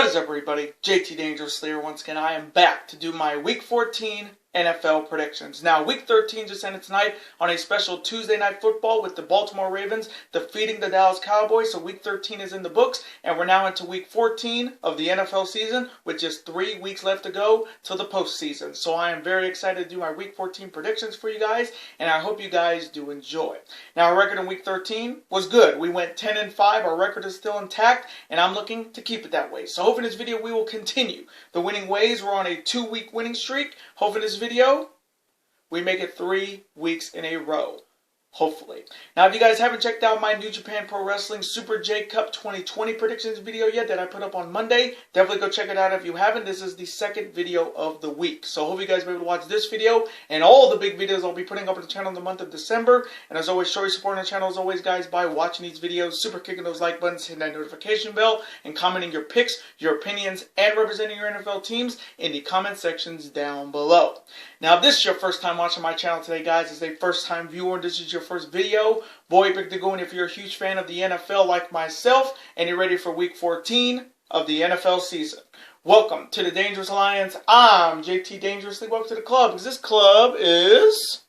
What is up, everybody? JT Dangerously here once again. I am back to do my Week 14 NFL predictions. Now, Week 13 just ended tonight on a special Tuesday Night Football with the Baltimore Ravens defeating the Dallas Cowboys. So Week 13 is in the books, and we're now into Week 14 of the NFL season with just 3 weeks left to go till the postseason. So I am very excited to do my Week 14 predictions for you guys, and I hope you guys do enjoy. Now, our record in Week 13 was good. We went 10-5. Our record is still intact, and I'm looking to keep it that way. So hopefully in this video we will continue the winning ways. We're on a 2-week winning streak. Hopefully in this video we make it 3 weeks in a row. Hopefully. Now, if you guys haven't checked out my New Japan Pro Wrestling Super J Cup 2020 predictions video yet that I put up on Monday, definitely go check it out if you haven't. This is the second video of the week. So I hope you guys will be able to watch this video and all the big videos I'll be putting up on the channel in the month of December. And as always, show your support on the channel as always, guys, by watching these videos, super kicking those like buttons, hitting that notification bell, and commenting your picks, your opinions, and representing your NFL teams in the comment sections down below. Now, if this is your first time watching my channel today, guys, as a first-time viewer, and this is your first video, boy, pick the Goon if you're a huge fan of the NFL like myself, and you're ready for Week 14 of the NFL season. Welcome to the Dangerous Alliance. I'm JT Dangerously. Welcome to the club, because this club is...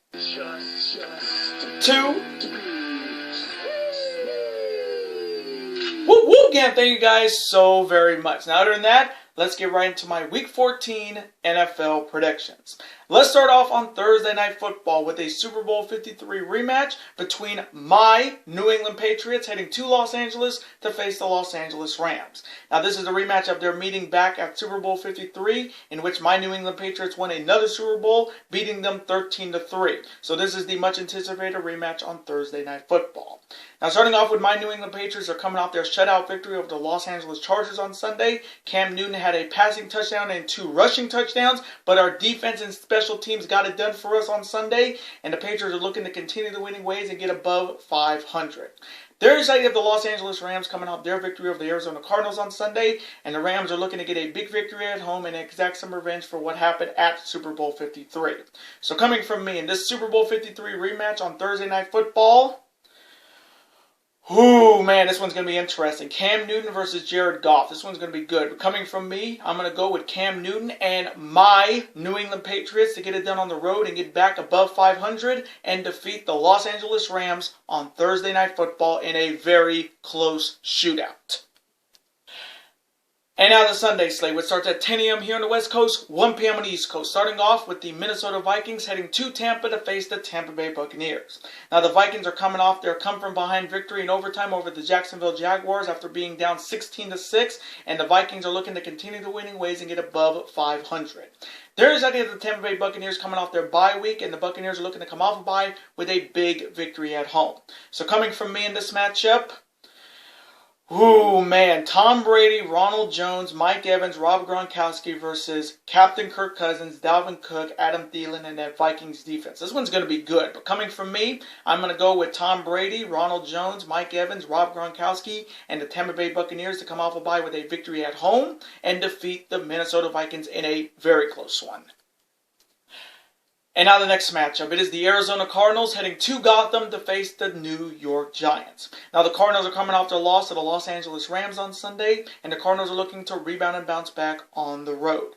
Woo woo again, thank you guys so very much. Now, other than that, let's get right into my Week 14 NFL predictions. Let's start off on Thursday Night Football with a Super Bowl 53 rematch between my New England Patriots heading to Los Angeles to face the Los Angeles Rams. Now, this is a rematch of their meeting back at Super Bowl 53, in which my New England Patriots won another Super Bowl, beating them 13-3. So this is the much anticipated rematch on Thursday Night Football. Now, starting off with my New England Patriots, are coming off their shutout victory over the Los Angeles Chargers on Sunday. Cam Newton had a passing touchdown and 2 rushing touchdowns, but our defense and special teams got it done for us on Sunday, and the Patriots are looking to continue the winning ways and get above 500. They're excited of the Los Angeles Rams coming off their victory over the Arizona Cardinals on Sunday, and the Rams are looking to get a big victory at home and exact some revenge for what happened at Super Bowl 53. So coming from me in this Super Bowl 53 rematch on Thursday Night Football, ooh, man, this one's going to be interesting. Cam Newton versus Jared Goff. This one's going to be good. But coming from me, I'm going to go with Cam Newton and my New England Patriots to get it done on the road and get back above 500 and defeat the Los Angeles Rams on Thursday Night Football in a very close shootout. And now the Sunday slate, which starts at 10 a.m. here on the West Coast, 1 p.m. on the East Coast. Starting off with the Minnesota Vikings heading to Tampa to face the Tampa Bay Buccaneers. Now the Vikings are coming off their come-from-behind victory in overtime over the Jacksonville Jaguars after being down 16-6, and the Vikings are looking to continue the winning ways and get above 500. There's the idea of the Tampa Bay Buccaneers coming off their bye week, and the Buccaneers are looking to come off a bye with a big victory at home. So coming from me in this matchup, ooh, man, Tom Brady, Ronald Jones, Mike Evans, Rob Gronkowski versus Captain Kirk Cousins, Dalvin Cook, Adam Thielen, and that Vikings defense. This one's going to be good, but coming from me, I'm going to go with Tom Brady, Ronald Jones, Mike Evans, Rob Gronkowski, and the Tampa Bay Buccaneers to come off a bye with a victory at home and defeat the Minnesota Vikings in a very close one. And now the next matchup. It is the Arizona Cardinals heading to Gotham to face the New York Giants. Now the Cardinals are coming off their loss to the Los Angeles Rams on Sunday, and the Cardinals are looking to rebound and bounce back on the road.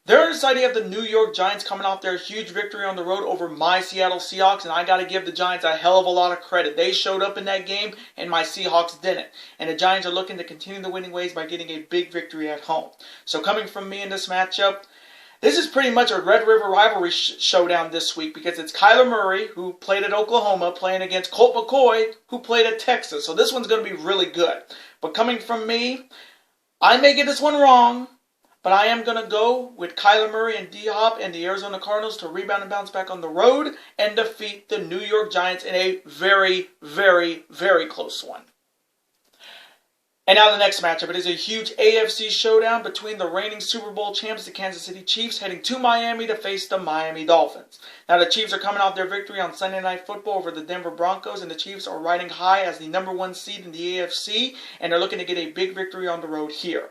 They're excited of the New York Giants coming off their huge victory on the road over my Seattle Seahawks, and I got to give the Giants a hell of a lot of credit. They showed up in that game, and my Seahawks didn't. And the Giants are looking to continue the winning ways by getting a big victory at home. So coming from me in this matchup, this is pretty much a Red River rivalry showdown this week, because it's Kyler Murray, who played at Oklahoma, playing against Colt McCoy, who played at Texas. So this one's going to be really good. But coming from me, I may get this one wrong, but I am going to go with Kyler Murray and D-Hop and the Arizona Cardinals to rebound and bounce back on the road and defeat the New York Giants in a very, very, very close one. And now the next matchup. It is a huge AFC showdown between the reigning Super Bowl champs, the Kansas City Chiefs, heading to Miami to face the Miami Dolphins. Now the Chiefs are coming off their victory on Sunday Night Football over the Denver Broncos, and the Chiefs are riding high as the #1 seed in the AFC, and they're looking to get a big victory on the road here.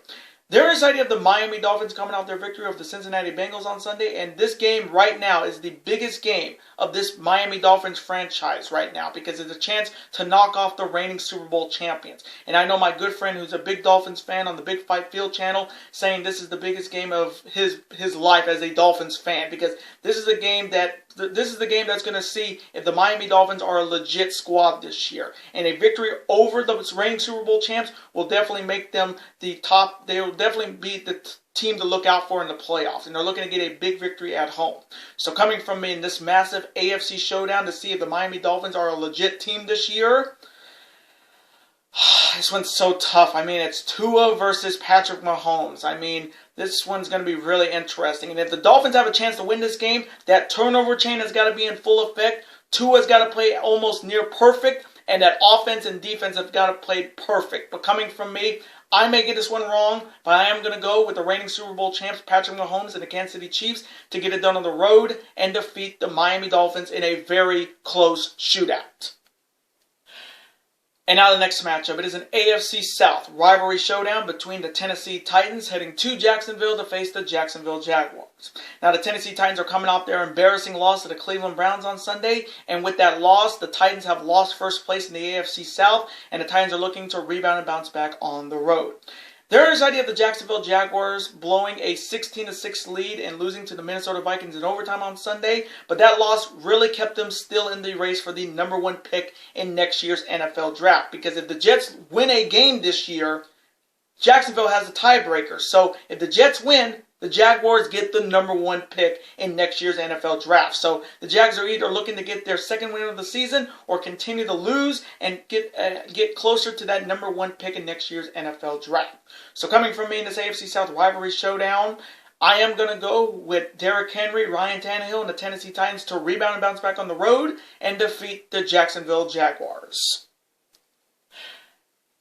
There is the idea of the Miami Dolphins coming off their victory over the Cincinnati Bengals on Sunday, and this game right now is the biggest game of this Miami Dolphins franchise right now because it's a chance to knock off the reigning Super Bowl champions. And I know my good friend who's a big Dolphins fan on the Big Fight Field channel saying this is the biggest game of his life as a Dolphins fan because this is the game that's going to see if the Miami Dolphins are a legit squad this year. And a victory over the reigning Super Bowl champs will definitely make them the top. They will definitely be the team to look out for in the playoffs. And they're looking to get a big victory at home. So coming from me in this massive AFC showdown to see if the Miami Dolphins are a legit team this year, this one's so tough. I mean, it's Tua versus Patrick Mahomes. I mean, this one's going to be really interesting. And if the Dolphins have a chance to win this game, that turnover chain has got to be in full effect. Tua's got to play almost near perfect. And that offense and defense have got to play perfect. But coming from me, I may get this one wrong, but I am going to go with the reigning Super Bowl champs, Patrick Mahomes and the Kansas City Chiefs, to get it done on the road and defeat the Miami Dolphins in a very close shootout. And now the next matchup. It is an AFC South rivalry showdown between the Tennessee Titans heading to Jacksonville to face the Jacksonville Jaguars. Now the Tennessee Titans are coming off their embarrassing loss to the Cleveland Browns on Sunday. And with that loss, the Titans have lost first place in the AFC South. And the Titans are looking to rebound and bounce back on the road. There is the idea of the Jacksonville Jaguars blowing a 16-6 lead and losing to the Minnesota Vikings in overtime on Sunday, but that loss really kept them still in the race for the number one pick in next year's NFL draft. Because if the Jets win a game this year, Jacksonville has a tiebreaker. So if the Jets win, the Jaguars get the number one pick in next year's NFL draft. So the Jags are either looking to get their second win of the season or continue to lose and get closer to that number one pick in next year's NFL draft. So coming from me in this AFC South rivalry showdown, I am going to go with Derrick Henry, Ryan Tannehill, and the Tennessee Titans to rebound and bounce back on the road and defeat the Jacksonville Jaguars.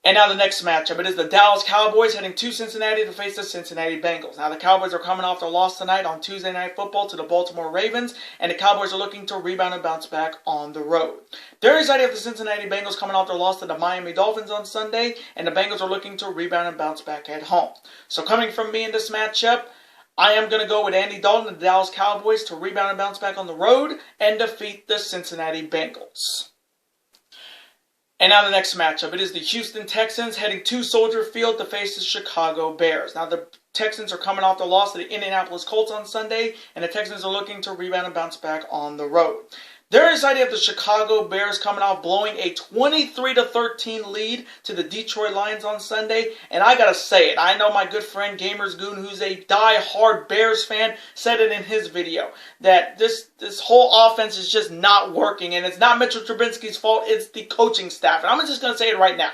And now the next matchup. It is the Dallas Cowboys heading to Cincinnati to face the Cincinnati Bengals. Now the Cowboys are coming off their loss tonight on Tuesday Night Football to the Baltimore Ravens, and the Cowboys are looking to rebound and bounce back on the road. There is the idea of the Cincinnati Bengals coming off their loss to the Miami Dolphins on Sunday, and the Bengals are looking to rebound and bounce back at home. So coming from me in this matchup, I am going to go with Andy Dalton and the Dallas Cowboys to rebound and bounce back on the road and defeat the Cincinnati Bengals. And now the next matchup. It is the Houston Texans heading to Soldier Field to face the Chicago Bears. Now the Texans are coming off the loss to the Indianapolis Colts on Sunday, and the Texans are looking to rebound and bounce back on the road. There is the idea of the Chicago Bears coming out blowing a 23-13 lead to the Detroit Lions on Sunday. And I gotta say it, I know my good friend Gamers Goon, who's a die-hard Bears fan, said it in his video. That this whole offense is just not working. And it's not Mitchell Trubisky's fault, it's the coaching staff. And I'm just gonna say it right now.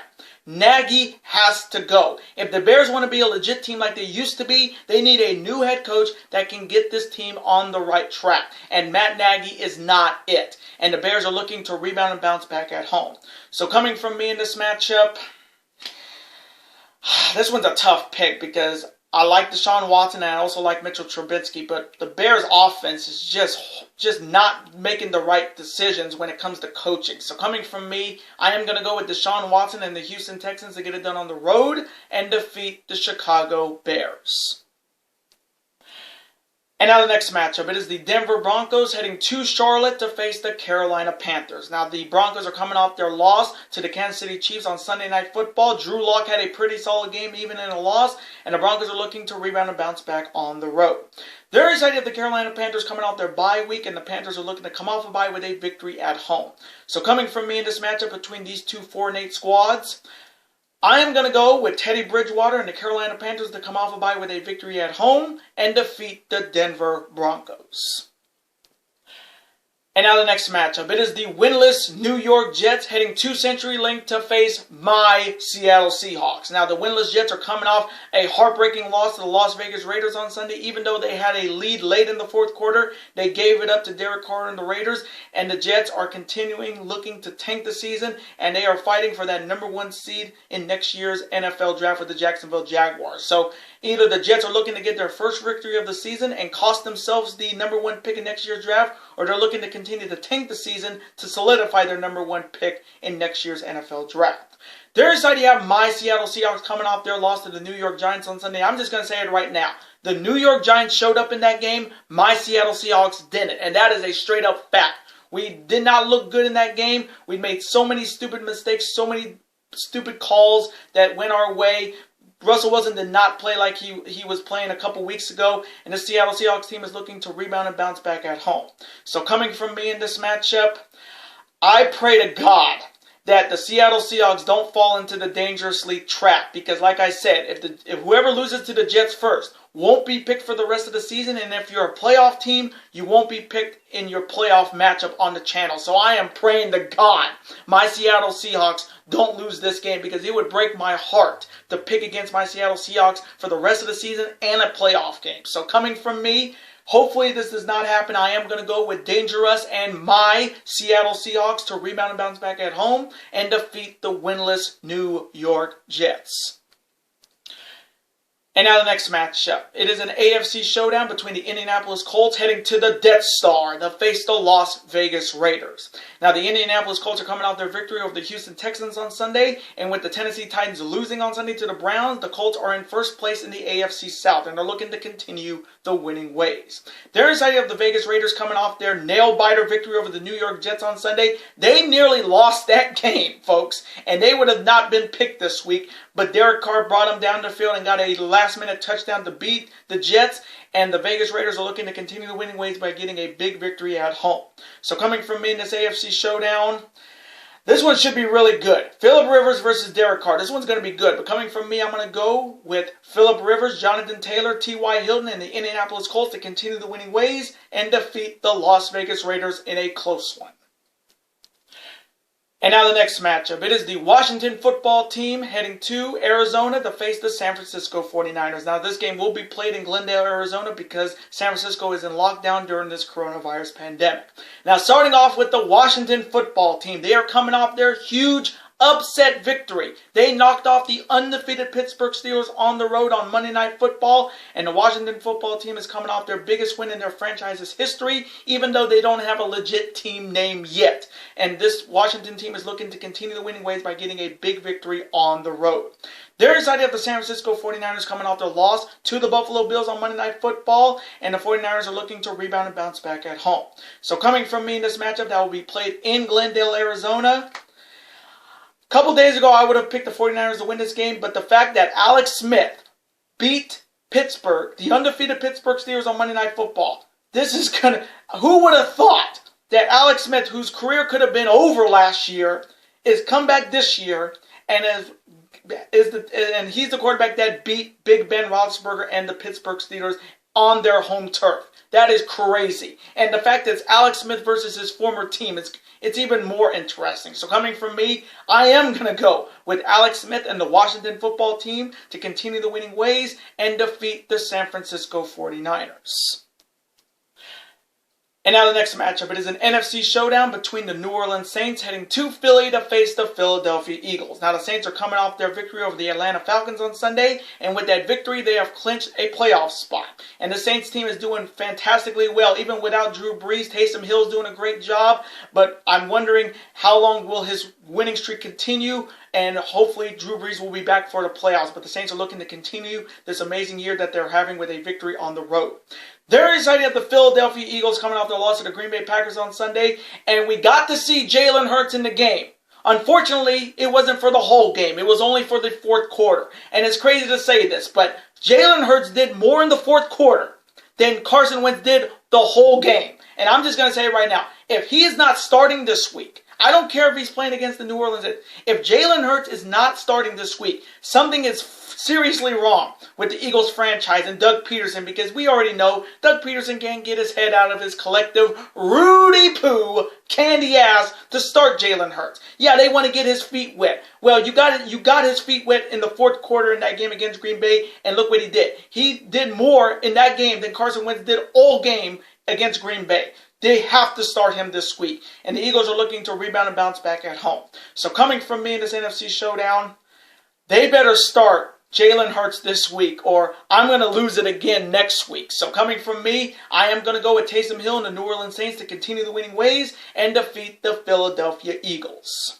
Nagy has to go. If the Bears want to be a legit team like they used to be, they need a new head coach that can get this team on the right track. And Matt Nagy is not it. And the Bears are looking to rebound and bounce back at home. So coming from me in this matchup, this one's a tough pick because I like Deshaun Watson and I also like Mitchell Trubisky, but the Bears' offense is just not making the right decisions when it comes to coaching. So coming from me, I am going to go with Deshaun Watson and the Houston Texans to get it done on the road and defeat the Chicago Bears. And now the next matchup. It is the Denver Broncos heading to Charlotte to face the Carolina Panthers. Now the Broncos are coming off their loss to the Kansas City Chiefs on Sunday Night Football. Drew Lock had a pretty solid game even in a loss, and the Broncos are looking to rebound and bounce back on the road. There is the idea of the Carolina Panthers coming off their bye week, and the Panthers are looking to come off a bye with a victory at home. So coming from me in this matchup between these two 4-8 squads, I am going to go with Teddy Bridgewater and the Carolina Panthers to come off a bye with a victory at home and defeat the Denver Broncos. And now the next matchup. It is the winless New York Jets heading to CenturyLink to face my Seattle Seahawks. Now the winless Jets are coming off a heartbreaking loss to the Las Vegas Raiders on Sunday. Even though they had a lead late in the fourth quarter, they gave it up to Derek Carr and the Raiders. And the Jets are continuing looking to tank the season. And they are fighting for that number one seed in next year's NFL draft with the Jacksonville Jaguars. So Either the Jets are looking to get their first victory of the season and cost themselves the #1 pick in next year's draft, or they're looking to continue to tank the season to solidify their #1 pick in next year's NFL draft. Their side, you have my Seattle Seahawks coming off their loss to the New York Giants on Sunday. I'm just going to say it right now. The New York Giants showed up in that game. My Seattle Seahawks didn't. And that is a straight up fact. We did not look good in that game. We made so many stupid mistakes, so many stupid calls that went our way. Russell Wilson did not play like he was playing a couple weeks ago. And the Seattle Seahawks team is looking to rebound and bounce back at home. So coming from me in this matchup, I pray to God that the Seattle Seahawks don't fall into the dangerously trap. Because like I said, if whoever loses to the Jets first won't be picked for the rest of the season. And if you're a playoff team, you won't be picked in your playoff matchup on the channel. So I am praying to God my Seattle Seahawks don't lose this game, because it would break my heart to pick against my Seattle Seahawks for the rest of the season and a playoff game. So coming from me, hopefully this does not happen. I am going to go with Dangerous and my Seattle Seahawks to rebound and bounce back at home and defeat the winless New York Jets. And now the next matchup. It is an AFC showdown between the Indianapolis Colts heading to the Death Star to face the Las Vegas Raiders. Now the Indianapolis Colts are coming off their victory over the Houston Texans on Sunday, and with the Tennessee Titans losing on Sunday to the Browns, the Colts are in first place in the AFC South, and they're looking to continue the winning ways. Their side of the Vegas Raiders coming off their nail-biter victory over the New York Jets on Sunday. They nearly lost that game, folks, and they would have not been picked this week, but Derek Carr brought them down the field and got a last-minute touchdown to beat the Jets, and the Vegas Raiders are looking to continue the winning ways by getting a big victory at home. So coming from me in this AFC showdown, this one should be really good. Phillip Rivers versus Derek Carr. This one's going to be good, but coming from me, I'm going to go with Phillip Rivers, Jonathan Taylor, T.Y. Hilton, and the Indianapolis Colts to continue the winning ways and defeat the Las Vegas Raiders in a close one. And now the next matchup. It is the Washington football team heading to Arizona to face the San Francisco 49ers. Now this game will be played in Glendale, Arizona, because San Francisco is in lockdown during this coronavirus pandemic. Now starting off with the Washington football team. They are coming off their huge upset victory. They knocked off the undefeated Pittsburgh Steelers on the road on Monday Night Football, and the Washington football team is coming off their biggest win in their franchise's history, even though they don't have a legit team name yet. And this Washington team is looking to continue the winning ways by getting a big victory on the road. Their side of the San Francisco 49ers coming off their loss to the Buffalo Bills on Monday Night Football, and the 49ers are looking to rebound and bounce back at home. So coming from me in this matchup that will be played in Glendale, Arizona, a couple days ago, I would have picked the 49ers to win this game, but the fact that Alex Smith beat Pittsburgh, the undefeated Pittsburgh Steelers on Monday Night Football, this is going to... Who would have thought that Alex Smith, whose career could have been over last year, is come back this year and he's the quarterback that beat Big Ben Roethlisberger and the Pittsburgh Steelers on their home turf. That is crazy. And the fact that it's Alex Smith versus his former team, it's even more interesting. So coming from me, I am going to go with Alex Smith and the Washington football team to continue the winning ways and defeat the San Francisco 49ers. And now the next matchup. It is an NFC showdown between the New Orleans Saints heading to Philly to face the Philadelphia Eagles. Now the Saints are coming off their victory over the Atlanta Falcons on Sunday, and with that victory they have clinched a playoff spot. And the Saints team is doing fantastically well, even without Drew Brees. Taysom Hill's doing a great job, but I'm wondering how long will his winning streak continue, and hopefully Drew Brees will be back for the playoffs. But the Saints are looking to continue this amazing year that they're having with a victory on the road. They're excited at the Philadelphia Eagles coming off their loss to the Green Bay Packers on Sunday, and we got to see Jalen Hurts in the game. Unfortunately, it wasn't for the whole game. It was only for the fourth quarter. And it's crazy to say this, but Jalen Hurts did more in the fourth quarter than Carson Wentz did the whole game. And I'm just going to say it right now. If he is not starting this week, I don't care if he's playing against the New Orleans. If Jalen Hurts is not starting this week, something is seriously wrong with the Eagles franchise and Doug Peterson, because we already know Doug Peterson can't get his head out of his collective Rudy Poo candy ass to start Jalen Hurts. Yeah, they want to get his feet wet. Well, you got his feet wet in the fourth quarter in that game against Green Bay, and look what he did. He did more in that game than Carson Wentz did all game against Green Bay. They have to start him this week. And the Eagles are looking to rebound and bounce back at home. So coming from me in this NFC showdown, they better start Jalen Hurts this week, or I'm going to lose it again next week. So coming from me, I am going to go with Taysom Hill and the New Orleans Saints to continue the winning ways and defeat the Philadelphia Eagles.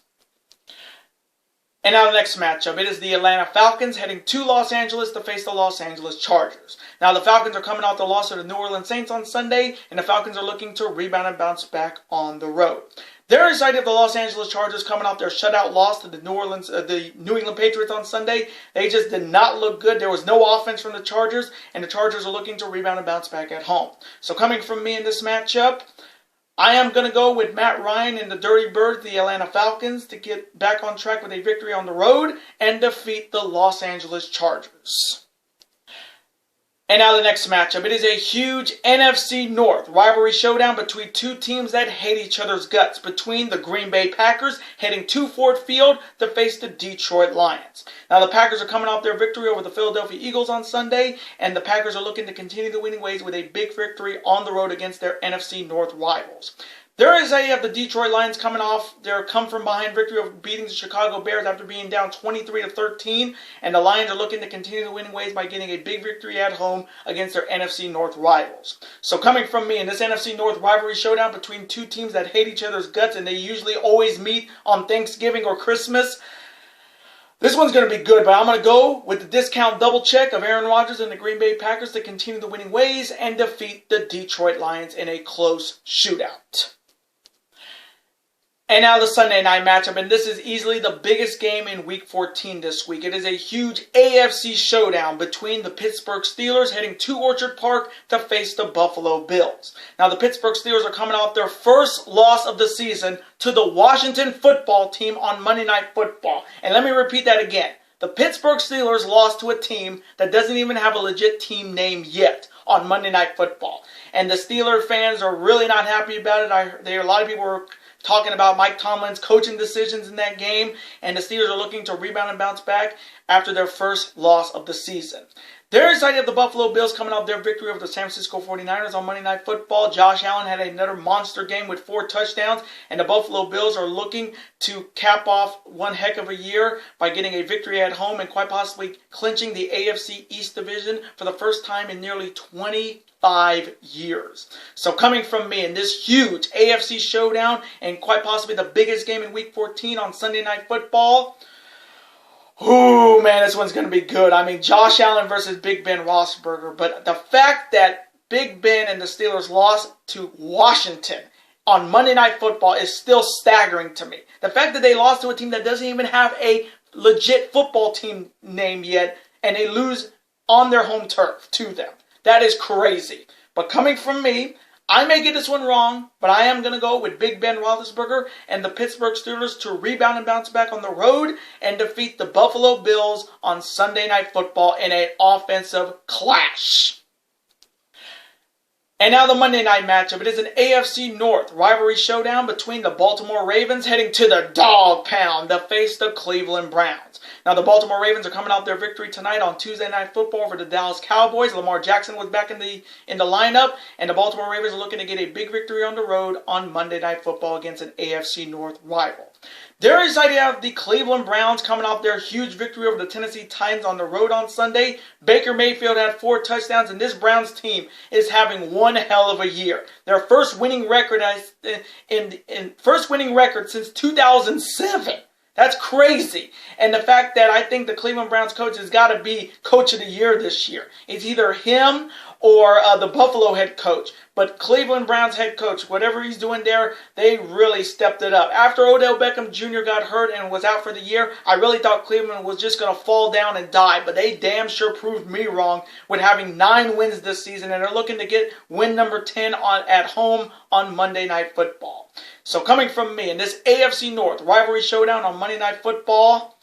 And now the next matchup, it is the Atlanta Falcons heading to Los Angeles to face the Los Angeles Chargers. Now the Falcons are coming off the loss to the New Orleans Saints on Sunday, and the Falcons are looking to rebound and bounce back on the road. They're excited of the Los Angeles Chargers coming off their shutout loss to the New England Patriots on Sunday. They just did not look good. There was no offense from the Chargers, and the Chargers are looking to rebound and bounce back at home. So coming from me in this matchup, I am going to go with Matt Ryan and the Dirty Birds, the Atlanta Falcons, to get back on track with a victory on the road and defeat the Los Angeles Chargers. And now the next matchup. It is a huge NFC North rivalry showdown between two teams that hate each other's guts. Between the Green Bay Packers heading to Ford Field to face the Detroit Lions. Now the Packers are coming off their victory over the Philadelphia Eagles on Sunday, and the Packers are looking to continue the winning ways with a big victory on the road against their NFC North rivals. There is the Detroit Lions coming off their come-from-behind victory of beating the Chicago Bears after being down 23-13, and the Lions are looking to continue the winning ways by getting a big victory at home against their NFC North rivals. So coming from me in this NFC North rivalry showdown between two teams that hate each other's guts, and they usually always meet on Thanksgiving or Christmas, this one's going to be good, but I'm going to go with the discount double check of Aaron Rodgers and the Green Bay Packers to continue the winning ways and defeat the Detroit Lions in a close shootout. And now the Sunday night matchup, and this is easily the biggest game in Week 14 this week. It is a huge AFC showdown between the Pittsburgh Steelers heading to Orchard Park to face the Buffalo Bills. Now the Pittsburgh Steelers are coming off their first loss of the season to the Washington Football Team on Monday Night Football. And let me repeat that again. The Pittsburgh Steelers lost to a team that doesn't even have a legit team name yet on Monday Night Football. And the Steelers fans are really not happy about it. A lot of people were talking about Mike Tomlin's coaching decisions in that game, and the Steelers are looking to rebound and bounce back after their first loss of the season. They're excited of the Buffalo Bills coming off their victory over the San Francisco 49ers on Monday Night Football. Josh Allen had another monster game with 4 touchdowns, and the Buffalo Bills are looking to cap off one heck of a year by getting a victory at home and quite possibly clinching the AFC East Division for the first time in nearly 25 years. So coming from me in this huge AFC showdown and quite possibly the biggest game in Week 14 on Sunday Night Football, ooh, man, this one's going to be good. I mean, Josh Allen versus Big Ben Roethlisberger. But the fact that Big Ben and the Steelers lost to Washington on Monday Night Football is still staggering to me. The fact that they lost to a team that doesn't even have a legit football team name yet, and they lose on their home turf to them. That is crazy. But coming from me, I may get this one wrong, but I am going to go with Big Ben Roethlisberger and the Pittsburgh Steelers to rebound and bounce back on the road and defeat the Buffalo Bills on Sunday Night Football in an offensive clash. And now the Monday night matchup. It is an AFC North rivalry showdown between the Baltimore Ravens heading to the Dog Pound to face the Cleveland Browns. Now the Baltimore Ravens are coming off their victory tonight on Tuesday Night Football for the Dallas Cowboys. Lamar Jackson was back in the lineup, and the Baltimore Ravens are looking to get a big victory on the road on Monday Night Football against an AFC North rival. They're excited to have the Cleveland Browns coming off their huge victory over the Tennessee Titans on the road on Sunday. Baker Mayfield had 4 touchdowns, and this Browns team is having one hell of a year. Their first winning record since 2007. That's crazy. And the fact that I think the Cleveland Browns coach has got to be Coach of the Year this year. It's either him or the Buffalo head coach. But Cleveland Browns head coach, whatever he's doing there, they really stepped it up. After Odell Beckham Jr. got hurt and was out for the year, I really thought Cleveland was just going to fall down and die. But they damn sure proved me wrong with having 9 wins this season. And they're looking to get win number 10 at home on Monday Night Football. So coming from me in this AFC North rivalry showdown on Monday Night Football,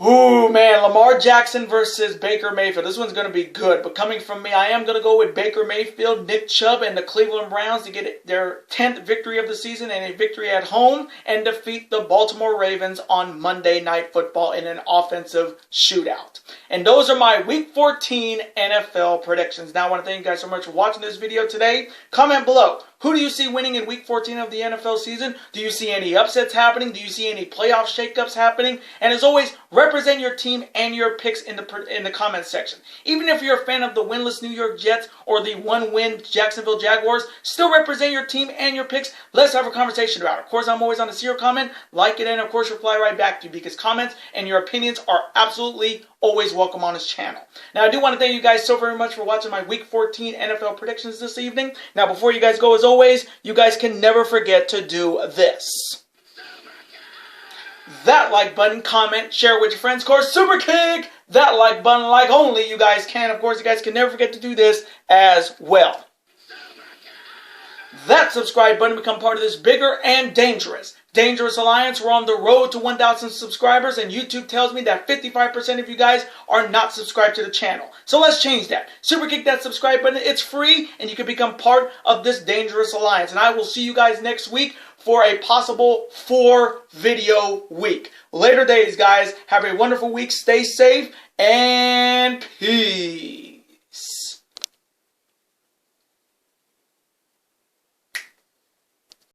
ooh, man, Lamar Jackson versus Baker Mayfield. This one's going to be good. But coming from me, I am going to go with Baker Mayfield, Nick Chubb, and the Cleveland Browns to get their 10th victory of the season and a victory at home and defeat the Baltimore Ravens on Monday Night Football in an offensive shootout. And those are my Week 14 NFL predictions. Now, I want to thank you guys so much for watching this video today. Comment below. Who do you see winning in Week 14 of the NFL season? Do you see any upsets happening? Do you see any playoff shakeups happening? And as always, represent your team and your picks in the comments section. Even if you're a fan of the winless New York Jets or the one-win Jacksonville Jaguars, still represent your team and your picks. Let's have a conversation about it. Of course, I'm always on to see your comment, like it, and of course reply right back to you, because comments and your opinions are absolutely always welcome on this channel. Now, I do want to thank you guys so very much for watching my Week 14 NFL predictions this evening. Now, before you guys go, as always, you guys can never forget to do this. That like button, comment, share with your friends. Of course, super kick that like button like only you guys can. Of course, you guys can never forget to do this as well. That subscribe button, become part of this bigger and dangerous alliance. We're on the road to 1,000 subscribers, and YouTube tells me that 55% of you guys are not subscribed to the channel. So let's change that. Super kick that subscribe button. It's free, and you can become part of this dangerous alliance. And I will see you guys next week for a possible 4-video week. Later days, guys. Have a wonderful week. Stay safe, and peace.